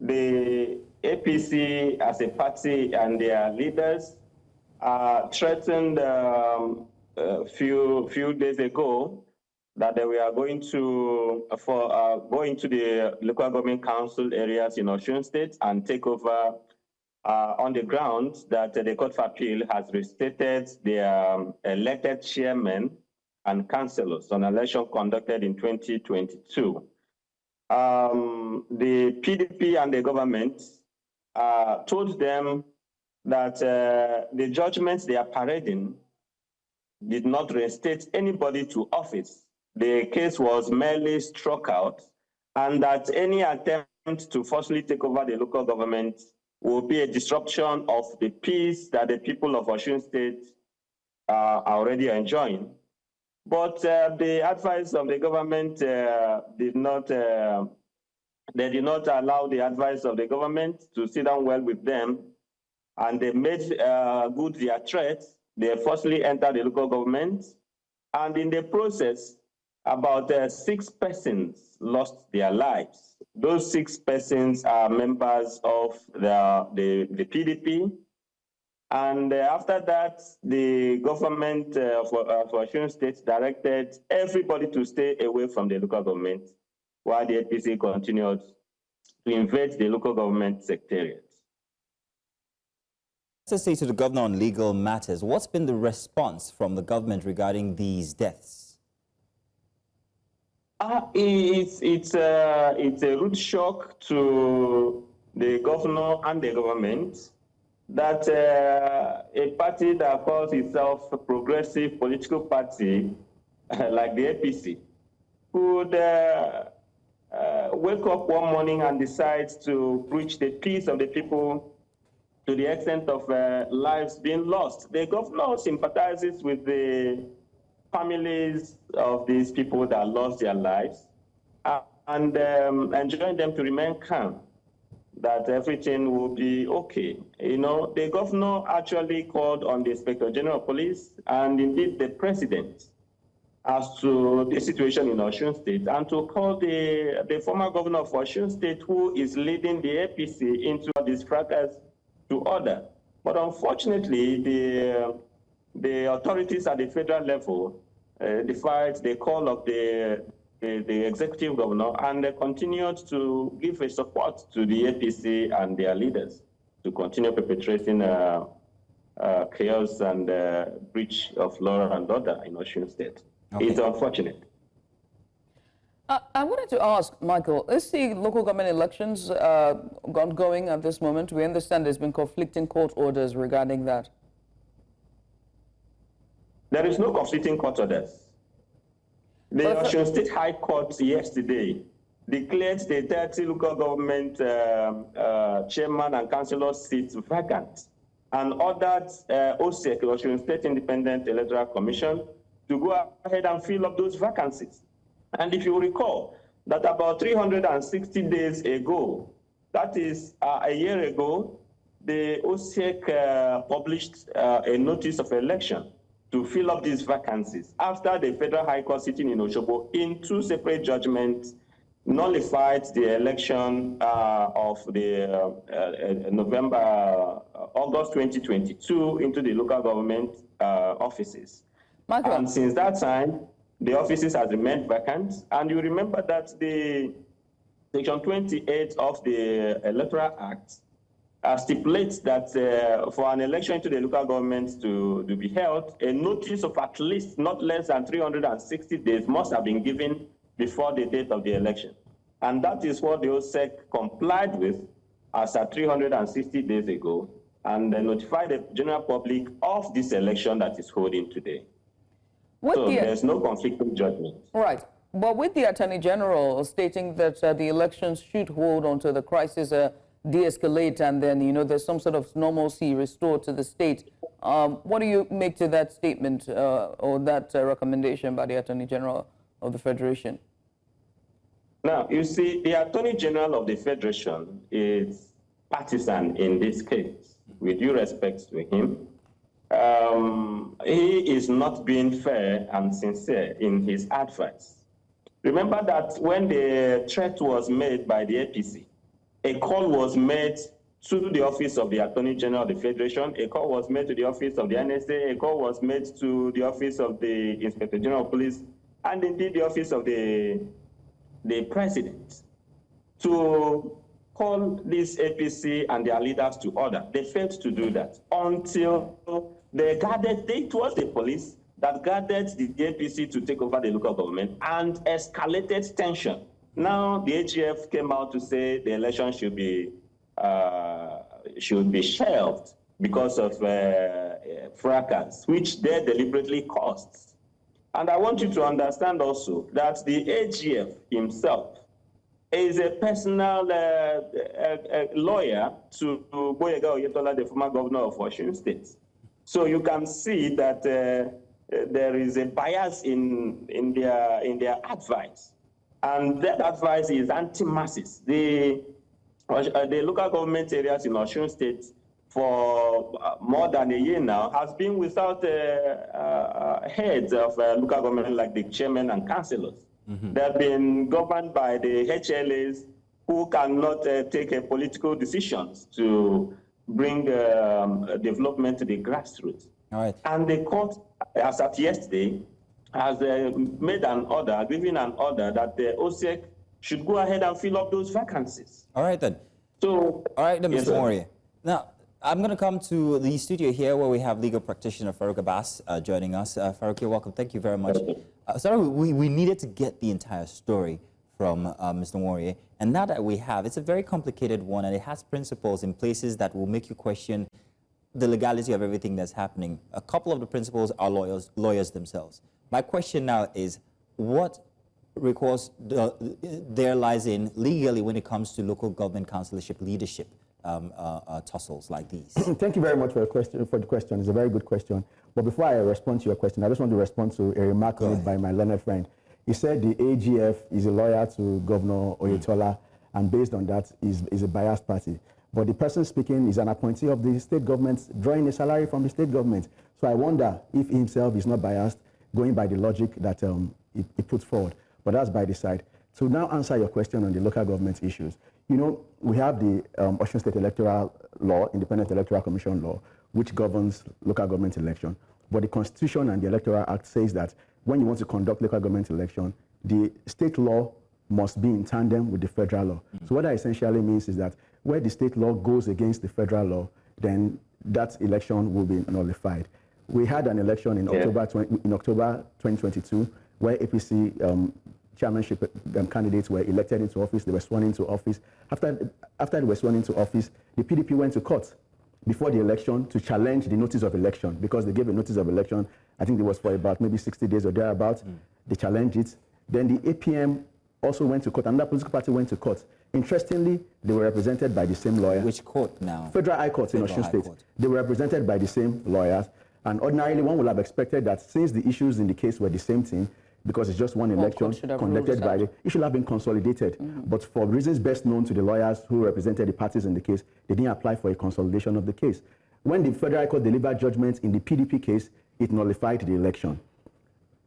the APC as a party and their leaders threatened a few days ago that they were going to go into the local government council areas in Osun State and take over on the grounds that the Court of Appeal has restated their elected chairmen and councillors on an election conducted in 2022. The PDP and the government told them that the judgments they are parading did not reinstate anybody to office. The case was merely struck out, and that any attempt to forcibly take over the local government will be a disruption of the peace that the people of Osun State are already enjoying. But the advice of the government did not allow the advice of the government to sit down well with them, and they made good their threats. They forcibly entered the local government, and in the process, about 6 persons lost their lives. Those 6 persons are members of the PDP. And after that, the government for Osun State directed everybody to stay away from the local government, while the APC continued to invade the local government secretariat. Let's say to the governor on legal matters, what's been the response from the government regarding these deaths? It's a rude shock to the governor and the government that a party that calls itself a progressive political party, like the APC, would wake up one morning and decide to preach the peace of the people to the extent of lives being lost. The governor sympathizes with the families of these people that lost their lives and enjoin them to remain calm, that everything will be okay. You know, the governor actually called on the Inspector General of Police and indeed the president as to the situation in Osun State, and to call the former governor of Osun State, who is leading the APC into this fracas, to order. But unfortunately, the authorities at the federal level defied the call of the executive governor, and they continued to give a support to the APC and their leaders to continue perpetrating chaos and breach of law and order in Osun State. Okay. It's unfortunate. I wanted to ask, Michael, is the local government elections ongoing at this moment? We understand there's been conflicting court orders regarding that. There is no conflicting court orders. The Osun State High Court yesterday declared the 30 local government chairman and councillor seats vacant and ordered OSEC, Osun State Independent Electoral Commission, to go ahead and fill up those vacancies. And if you recall, that about 360 days ago, that is a year ago, the OSEC published a notice of election to fill up these vacancies after the Federal High Court sitting in Osogbo in 2 separate judgments nullified the election of the August 2022 into the local government offices. Michael. And since that time, the offices have remained vacant. And you remember that the Section 28 of the Electoral Act stipulates that for an election to the local government to be held, a notice of at least not less than 360 days must have been given before the date of the election. And that is what the OSEC complied with as at 360 days ago, and notified the general public of this election that is holding today. So there's no conflicting judgment. Right. But with the Attorney General stating that the elections should hold until the crisis de-escalate and then, you know, there's some sort of normalcy restored to the state, what do you make to that statement or that recommendation by the Attorney General of the Federation? Now, you see, the Attorney General of the Federation is partisan in this case, with due respect to him. He is not being fair and sincere in his advice. Remember that when the threat was made by the APC A call was made to the office of the Attorney General of the Federation, a call was made to the office of the NSA, a call was made to the office of the Inspector General of Police, and indeed the office of the President to call this APC and their leaders to order. They failed to do that until they gathered, it was the police that gathered the APC to take over the local government and escalated tension. Now the AGF came out to say the election should be shelved because of fracas, which they deliberately caused. And I want you to understand also that the AGF himself is a personal lawyer to Gboyega Oyetola, the former governor of Osun State. So you can see that there is a bias in their advice, and that advice is anti-masses. The local government areas in Osun State for more than a year now has been without heads of local government like the chairman and councillors. Mm-hmm. They have been governed by the HLAs who cannot take political decisions to bring development to the grassroots. All right. And the court, as at yesterday, has made an order, given an order that the OSEC should go ahead and fill up those vacancies. All right then. So, all right then, Mr. Yes, Nworie. Now, I'm going to come to the studio here where we have legal practitioner Faruq Abass joining us. Faruq, you're welcome. Thank you very much. Sorry, we needed to get the entire story from Mr. Nworie. And now that we have, it's a very complicated one, and it has principles in places that will make you question the legality of everything that's happening. A couple of the principles are lawyers themselves. My question now is, what recourse there lies in legally when it comes to local government councillorship leadership tussles like these? Thank you very much for the question. It's a very good question. But before I respond to your question, I just want to respond to a remark made by my learned friend. He said the AGF is a lawyer to Governor Oyetola, and based on that is a biased party. But the person speaking is an appointee of the state government, drawing a salary from the state government. So I wonder if he himself is not biased, going by the logic that he puts forward. But that's by the side. To now answer your question on the local government issues, you know, we have the Osun State Electoral Law, Independent Electoral Commission Law, which governs local government election. But the Constitution and the Electoral Act says that when you want to conduct local government election, the state law must be in tandem with the federal law. Mm-hmm. So what that essentially means is that where the state law goes against the federal law, then that election will be nullified. We had an election in October 2022 where APC chairmanship candidates were elected into office. They were sworn into office. After they were sworn into office, the PDP went to court before the election to challenge the notice of election, because they gave a notice of election. I think it was for about maybe 60 days or thereabouts. They challenged it. Then the APM also went to court. Another political party went to court. Interestingly, they were represented by the same lawyer. Which court now? Federal High Court in Osun State. They were represented by the same lawyers. And ordinarily, one would have expected that since the issues in the case were the same thing, because it's just one election conducted by it should have been consolidated. But for reasons best known to the lawyers who represented the parties in the case, they didn't apply for a consolidation of the case. When the Federal High Court delivered judgment in the PDP case, it nullified the election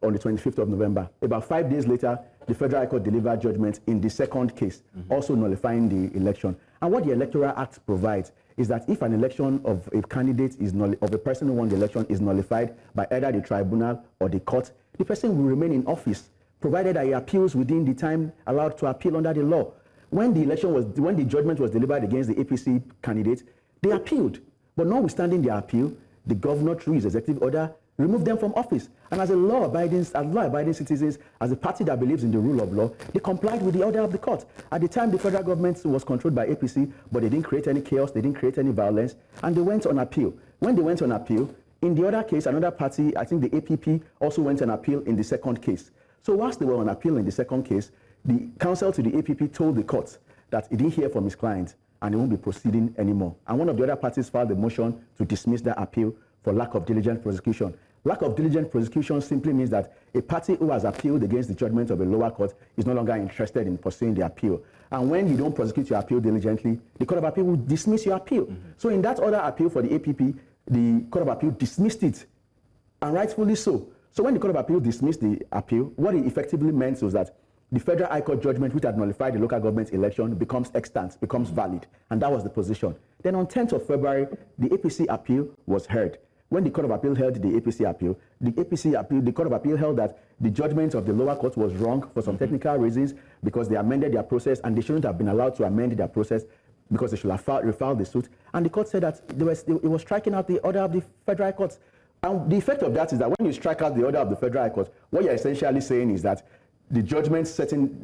on the 25th of November. About 5 days later, the Federal High Court delivered judgment in the second case, also nullifying the election. And what the Electoral Act provides is that if an election of a candidate of a person who won the election is nullified by either the tribunal or the court, the person will remain in office, provided that he appeals within the time allowed to appeal under the law. When the judgment was delivered against the APC candidate, they appealed. But notwithstanding their appeal, the governor, through his executive order, removed them from office. And as law-abiding citizens, as a party that believes in the rule of law, they complied with the order of the court. At the time, the federal government was controlled by APC, but they didn't create any chaos, they didn't create any violence, and they went on appeal. When they went on appeal, in the other case, another party, I think the APP, also went on appeal in the second case. So whilst they were on appeal in the second case, the counsel to the APP told the court that he didn't hear from his client and he won't be proceeding anymore. And one of the other parties filed a motion to dismiss that appeal for lack of diligent prosecution. Lack of diligent prosecution simply means that a party who has appealed against the judgment of a lower court is no longer interested in pursuing the appeal. And when you don't prosecute your appeal diligently, the Court of Appeal will dismiss your appeal. So in that other appeal for the APP, the Court of Appeal dismissed it, and rightfully so. So when the Court of Appeal dismissed the appeal, what it effectively meant was that the Federal High Court judgment, which had nullified the local government election, becomes extant, becomes valid. And that was the position. Then on 10th of February, the APC appeal was heard. When the Court of Appeal held the APC appeal, the Court of Appeal held that the judgment of the lower court was wrong for some technical reasons because they amended their process and they shouldn't have been allowed to amend their process because they should have refiled the suit. And the court said that it was striking out the order of the Federal High Court. And the effect of that is that when you strike out the order of the Federal High Court, what you're essentially saying is that the judgment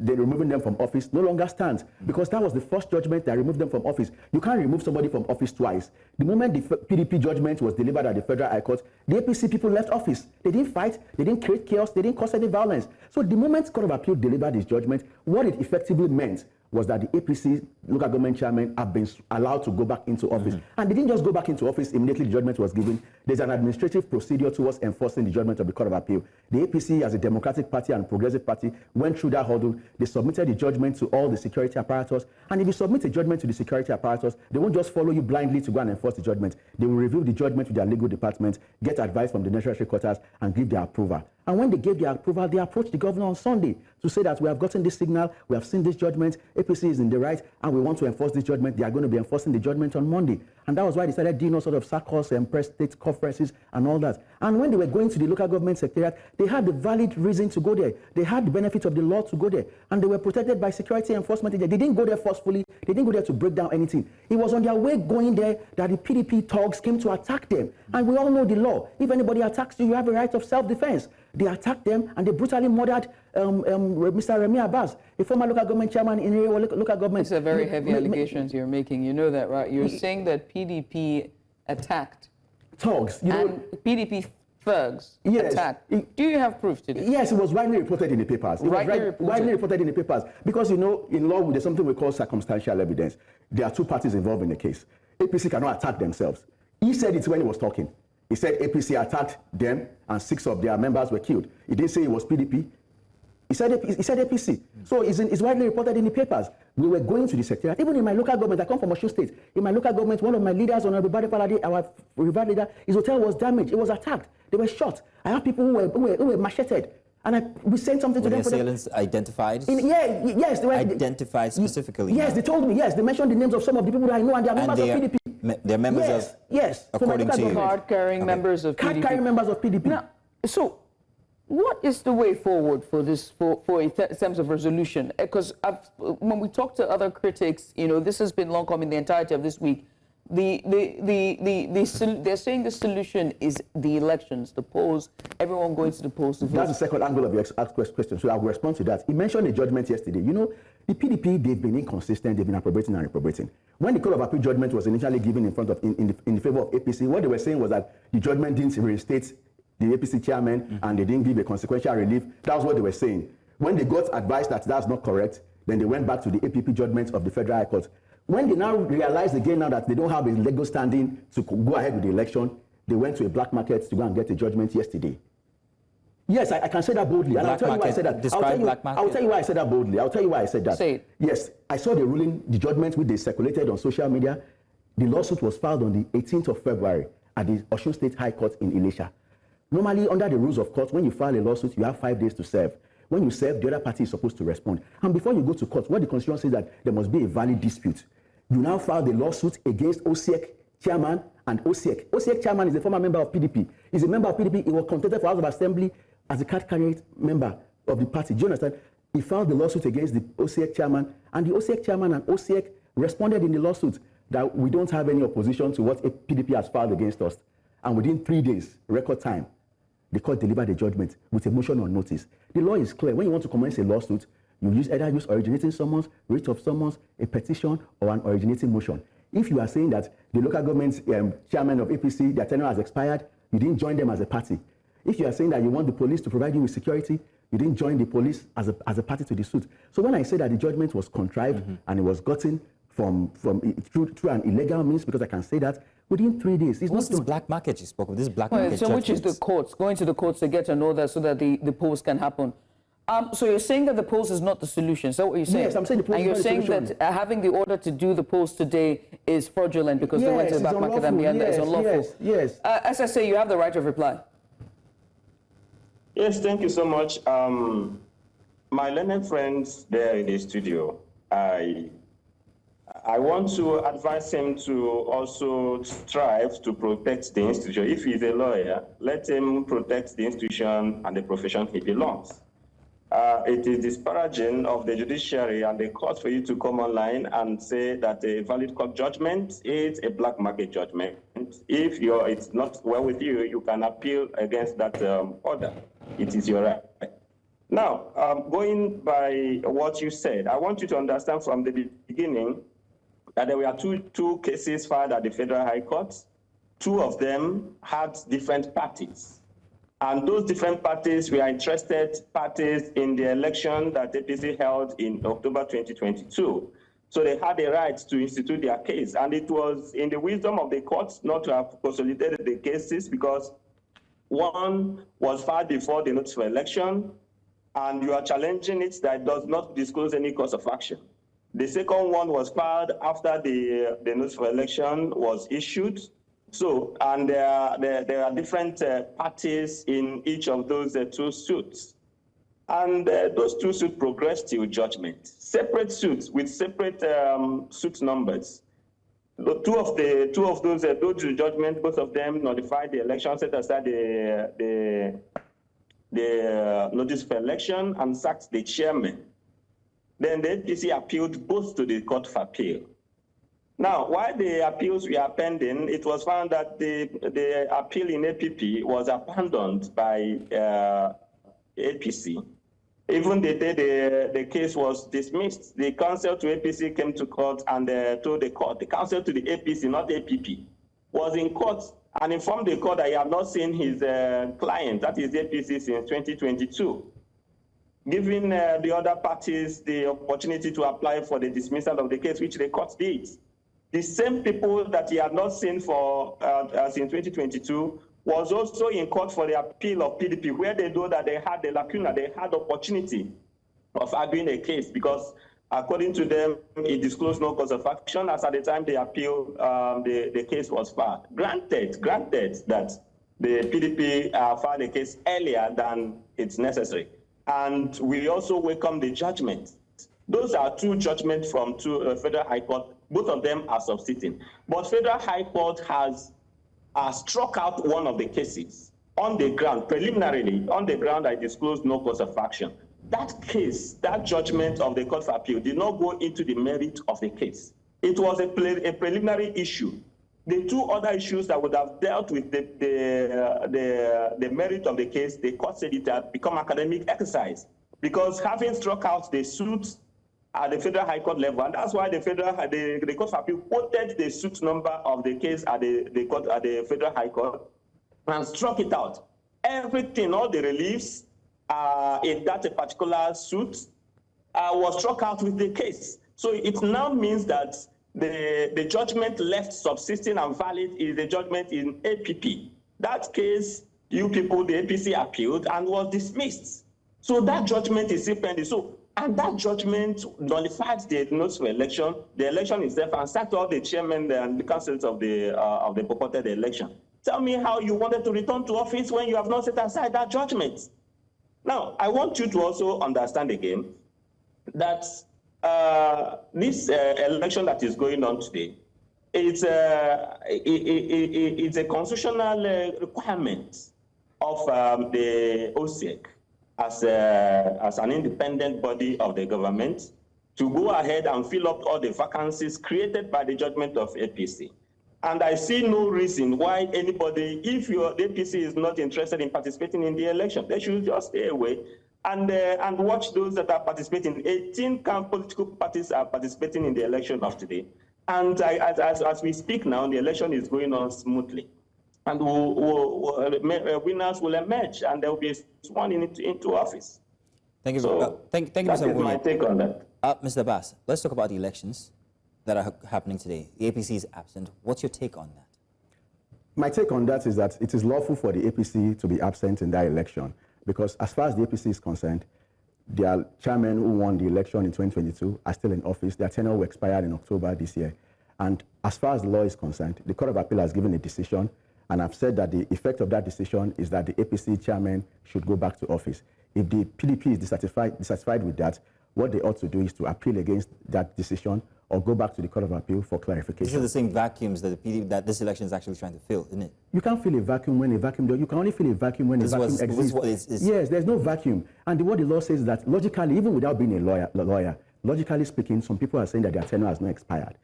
removing them from office no longer stands, because that was the first judgment that removed them from office. You can't remove somebody from office twice. The moment the PDP judgment was delivered at the Federal High Court, the APC people left office. They didn't fight, they didn't create chaos, they didn't cause any violence. So the moment Court of Appeal delivered his judgment, what it effectively meant was that the APC local government chairmen have been allowed to go back into office. And they didn't just go back into office immediately the judgment was given. There's an administrative procedure towards enforcing the judgment of the Court of Appeal. The APC, as a democratic party and progressive party, went through that hurdle. They submitted the judgment to all the security apparatus. And if you submit a judgment to the security apparatus, they won't just follow you blindly to go and enforce the judgment. They will review the judgment with their legal department, get advice from the necessary quarters, and give their approval. And when they gave their approval, they approached the governor on Sunday to say that we have gotten this signal, we have seen this judgment, APC is in the right, and we want to enforce this judgment. They are going to be enforcing the judgment on Monday. And that was why they started doing all sort of circles and press state conferences and all that. And when they were going to the local government secretariat, they had the valid reason to go there. They had the benefit of the law to go there. And they were protected by security enforcement. They didn't go there forcefully. They didn't go there to break down anything. It was on their way going there that the PDP thugs came to attack them. And we all know the law. If anybody attacks you, you have a right of self-defense. They attacked them and they brutally murdered Mr. Remi Abass, a former local government chairman in Irewole local government. These are very heavy allegations you're making. You know that, right? You're saying that PDP attacked thugs. And PDP thugs attacked. Do you have proof to this? Yes, it was widely reported in the papers. It was widely reported in the papers. Because, you know, in law, there's something we call circumstantial evidence. There are two parties involved in the case. APC cannot attack themselves. He said it when he was talking. He said APC attacked them and 6 of their members were killed. He didn't say it was PDP. He said APC. So it's widely reported in the papers. We were going to the secretariat. Even in my local government, I come from Osun State. In my local government, one of my leaders, Honorable Bade Falade, our rival leader, his hotel was damaged. It was attacked. They were shot. I have people who were macheted. And we sent something to them. Were the assailants identified? Yes, they were identified specifically. Yes, they told me. Yes, they mentioned the names of some of the people that I know, and they are members of PDP. They're members of. Yes. According to you. Card-carrying members of PDP. Card-carrying members of PDP. Now, so what is the way forward for this, in terms of resolution? Because when we talk to other critics, you know, this has been long coming the entirety of this week. They're saying the solution is the elections, the polls, everyone going to the polls to vote. That's the second angle of your asked question, so I will respond to that. He mentioned a judgment yesterday. You know, the PDP, they've been inconsistent, they've been appropriating and reprobating. When the Court of Appeal judgment was initially given in favor of APC, what they were saying was that the judgment didn't reinstate the APC chairman and they didn't give a consequential relief. That was what they were saying. When they got advice that that's not correct, then they went back to the APP judgment of the Federal High Court. When they now realized again now that they don't have a legal standing to go ahead with the election, they went to a black market to go and get a judgment yesterday. Yes, I can say that boldly. And I'll tell you why I said that. I'll tell you why I said that boldly. I'll tell you why I said that. Say it. Yes, I saw the ruling, the judgment which they circulated on social media. The lawsuit was filed on the 18th of February at the Osun State High Court in Ilesha. Normally, under the rules of court, when you file a lawsuit, you have 5 days to serve. When you serve, the other party is supposed to respond. And before you go to court, what the Constitution says that there must be a valid dispute. You now file the lawsuit against OSEC chairman and OSEC. OSEC chairman is a former member of PDP. He's a member of PDP. He was contested for House of Assembly as a card-carrying member of the party. Do you understand? He filed the lawsuit against the OSEC chairman, and the OSEC chairman and OSEC responded in the lawsuit that we don't have any opposition to what PDP has filed against us. And within 3 days, record time, the court delivered a judgment with a motion on notice. The law is clear. When you want to commence a lawsuit, you either use originating summons, writ of summons, a petition, or an originating motion. If you are saying that the local government chairman of APC, their tenure has expired, you didn't join them as a party. If you are saying that you want the police to provide you with security, you didn't join the police as a party to the suit. So when I say that the judgment was contrived and it was gotten through an illegal means, because I can say that, within 3 days. What's this black market you spoke of? This black market so which is the courts, going to the courts to get an order so that the polls can happen. So you're saying that the polls is not the solution. So what you're saying? Yes, I'm saying the polls is not the solution. And you're saying that having the order to do the polls today is fraudulent because they went to the black market and the end is unlawful. Yes. As I say, you have the right of reply. Yes, thank you so much. my learned friends there in the studio, I want to advise him to also strive to protect the institution. If he's a lawyer, let him protect the institution and the profession he belongs. It is disparaging of the judiciary and the court for you to come online and say that a valid court judgment is a black market judgment. If it's not well with you, you can appeal against that order. It is your right. Now, going by what you said, I want you to understand from the beginning that there were two cases filed at the Federal High Court. Two of them had different parties. And those different parties were interested parties in the election that APC held in October 2022. So they had a right to institute their case. And it was in the wisdom of the courts not to have consolidated the cases because one was filed before the notice for election, and you are challenging it that does not disclose any cause of action. The second one was filed after the notice for election was issued. So, and there are different parties in each of those two suits. And those two suits progressed to judgment. Separate suits with separate suit numbers. Two of those judgments, both of them notified the election, set aside the notice for election and sacked the chairman. Then the APC appealed both to the Court of Appeal. Now, while the appeals were pending, it was found that the appeal in APP was abandoned by APC. Even the day the case was dismissed, the counsel to APC came to court and told the court, the counsel to the APC, not APP, was in court and informed the court that he had not seen his client, that is APC, since 2022. Giving the other parties the opportunity to apply for the dismissal of the case, which the court did. The same people that he had not seen for since 2022 was also in court for the appeal of PDP, where they know that they had the lacuna, they had opportunity of arguing a case because, according to them, it disclosed no cause of action as at the time they appealed, the case was filed. Granted that the PDP filed a case earlier than it's necessary. And we also welcome the judgment. Those are two judgments from Federal High Court. Both of them are subsisting. But Federal High Court has struck out one of the cases on the ground, preliminarily, on the ground I disclosed no cause of action. That case, that judgment of the Court of Appeal did not go into the merit of the case. It was a preliminary issue. The two other issues that would have dealt with the merit of the case, the court said it had become academic exercise because having struck out the suit at the Federal High Court level, and that's why the Court of Appeal quoted the suit number of the case at the Federal High Court and struck it out. Everything, all the reliefs in that particular suit was struck out with the case. So it now means that the judgment left subsisting and valid is the judgment in APP. That case, you people, the APC appealed and was dismissed. So that judgment is still pending. So, and that judgment nullified the notice for election, the election itself, and sacked all the chairmen and the councils of the purported election. Tell me how you wanted to return to office when you have not set aside that judgment. Now, I want you to also understand again that this election that is going on today, it's a constitutional requirement of the OSEC as an independent body of the government to go ahead and fill up all the vacancies created by the judgment of APC. And I see no reason why anybody, if the APC is not interested in participating in the election, they should just stay away and watch those that are participating. 18 political parties are participating in the election of today. And as we speak now, the election is going on smoothly. And winners will emerge, and they will be sworn into office. Thank you, so thank you, Mr. Mr. That is my take on that. Mr. Abass, let's talk about the elections that are happening today. The APC is absent. What's your take on that? My take on that is that it is lawful for the APC to be absent in that election because as far as the APC is concerned, their chairmen who won the election in 2022 are still in office. Their tenure will expire in October this year. And as far as the law is concerned, the Court of Appeal has given a decision, and I've said that the effect of that decision is that the APC chairman should go back to office. If the PDP is dissatisfied with that, what they ought to do is to appeal against that decision or go back to the Court of Appeal for clarification. These are the same vacuums that the PDP, that this election is actually trying to fill, isn't it? You can't fill a vacuum when a vacuum, you can only fill a vacuum when a vacuum exists. Yes, there's no vacuum. And what the law says is that logically, even without being a lawyer, logically speaking, some people are saying that their tenure has not expired.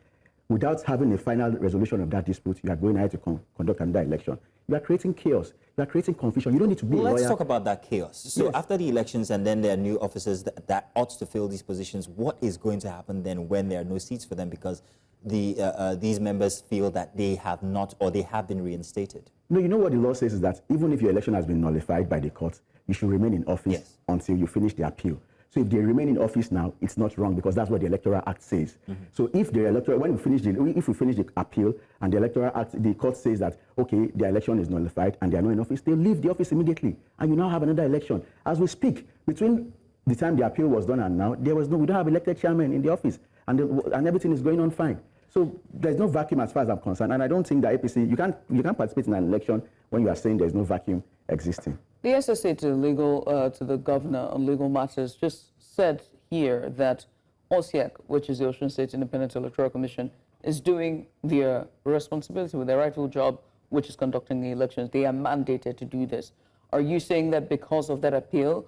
Without having a final resolution of that dispute, you are going ahead to conduct another election. You are creating chaos. You are creating confusion. You don't need to be a lawyer. Let's talk about that chaos. So yes. After the elections and then there are new officers that ought to fill these positions, what is going to happen then when there are no seats for them because these members feel that they have not or they have been reinstated? No, you know what the law says is that even if your election has been nullified by the court, you should remain in office until you finish the appeal. So if they remain in office now, it's not wrong because that's what the Electoral Act says. So if if we finish the appeal and the Electoral Act, the court says that, okay, the election is nullified and they are not in office, they leave the office immediately and you now have another election. As we speak, between the time the appeal was done and now, we don't have elected chairman in the office and everything is going on fine. So there's no vacuum as far as I'm concerned, and I don't think that APC, you can't participate in an election when you are saying there's no vacuum existing. The SSA to the governor on legal matters just said here that OSIEC, which is the Osun State Independent Electoral Commission, is doing their responsibility with their rightful job, which is conducting the elections. They are mandated to do this. Are you saying that because of that appeal,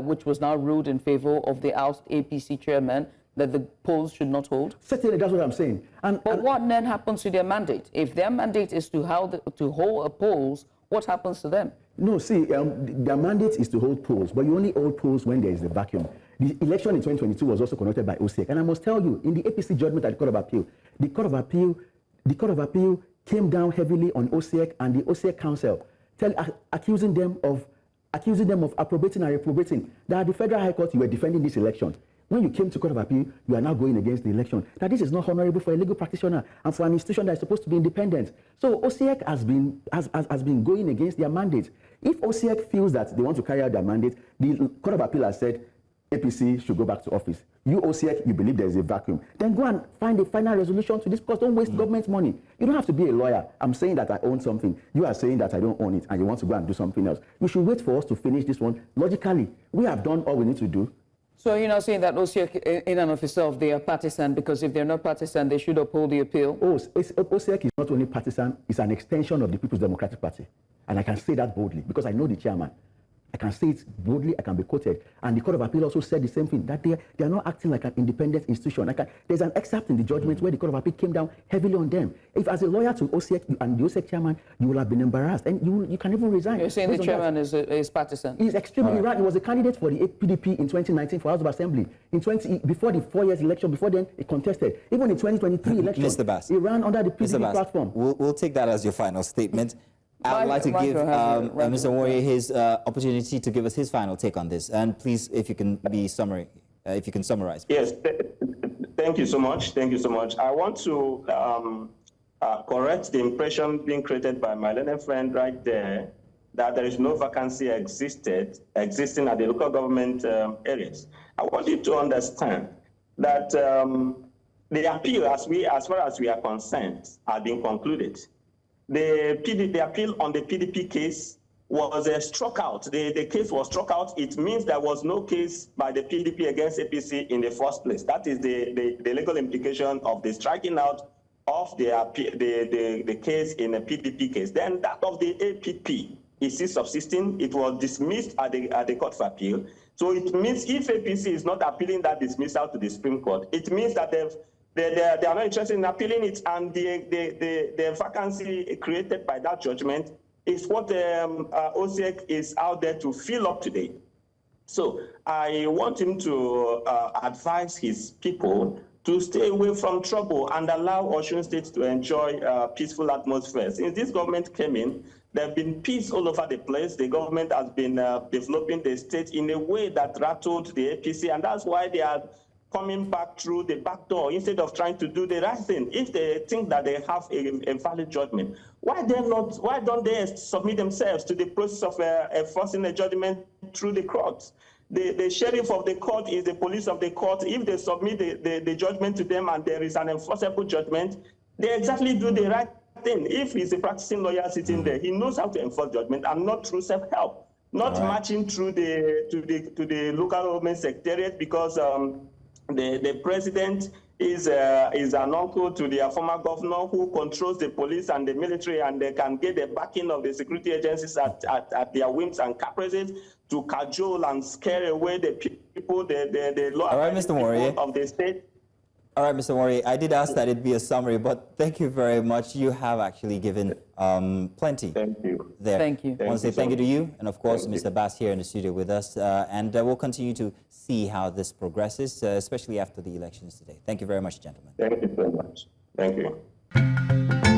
which was now ruled in favor of the Ousted APC chairman, that the polls should not hold? Certainly, that's what I'm saying. But what then happens to their mandate? If their mandate is to hold polls, what happens to them? No, see, their mandate is to hold polls, but you only hold polls when there is a vacuum. The election in 2022 was also conducted by OSIEC, and I must tell you, in the APC judgment at the Court of Appeal, the Court of Appeal came down heavily on OSIEC and the OSIEC Council, accusing them of approbating and reprobating. That at the Federal High Court, you were defending this election. When you came to Court of Appeal, you are now going against the election. That this is not honorable for a legal practitioner and for an institution that is supposed to be independent. So OSIEC has been going against their mandate. If OSIEC feels that they want to carry out their mandate, the Court of Appeal has said APC should go back to office. You OSIEC, you believe there is a vacuum. Then go and find a final resolution to this because don't waste government money. You don't have to be a lawyer. I'm saying that I own something. You are saying that I don't own it and you want to go and do something else. You should wait for us to finish this one. Logically, we have done all we need to do. So you're not saying that OSIEC in and of itself, they are partisan, because if they're not partisan, they should uphold the appeal? OSIEC is not only partisan, it's an extension of the People's Democratic Party. And I can say that boldly because I know the chairman. I can say it boldly, I can be quoted. And the Court of Appeal also said the same thing, that they are not acting like an independent institution. There's an excerpt in the judgment where the Court of Appeal came down heavily on them. If as a lawyer to OSIEC and the OSIEC chairman, you will have been embarrassed and you can even resign. You're saying the chairman is partisan? He's extremely right. He was a candidate for the PDP in 2019 for House of Assembly. Before the 4 years election, before then, he contested. Even in 2023 election, Mr. Abass, he ran under the PDP platform. We'll take that as your final statement. I would like to give Mr. Nworie his opportunity to give us his final take on this. And please, if you can summarize. Yes, thank you so much. Thank you so much. I want to correct the impression being created by my learned friend right there that there is no vacancy existing at the local government areas. I want you to understand that the appeal, as far as we are concerned, has been concluded. The appeal on the PDP case was struck out. The case was struck out. It means there was no case by the PDP against APC in the first place. That is the legal implication of the striking out of the case in the PDP case. Then that of the APP is still subsisting. It was dismissed at the Court of Appeal. So it means if APC is not appealing that dismissal to the Supreme Court, it means that they are not interested in appealing it, and the vacancy created by that judgment is what OSIEC is out there to fill up today. So I want him to advise his people to stay away from trouble and allow Osun State to enjoy a peaceful atmosphere. Since this government came in, there have been peace all over the place. The government has been developing the state in a way that rattled the APC, and that's why they are coming back through the back door instead of trying to do the right thing. If they think that they have a valid judgment, why don't they submit themselves to the process of enforcing a judgment through the courts? The sheriff of the court is the police of the court. If they submit the judgment to them and there is an enforceable judgment, they exactly do the right thing. If he's a practicing lawyer sitting there, he knows how to enforce judgment and not through self-help. not marching through to the local government secretariat, because the president is an uncle to the former governor who controls the police and the military, and they can get the backing of the security agencies at their whims and caprices to cajole and scare away the people, the law-abiding people of the state. All right, Mr. Nworie, I did ask that it be a summary, but thank you very much. You have actually given plenty. Thank you. There. Thank you. I want to say thank you to you, and of course, Mr. Abass here in the studio with us. And we'll continue to see how this progresses, especially after the elections today. Thank you very much, gentlemen. Thank you so much. Thank you.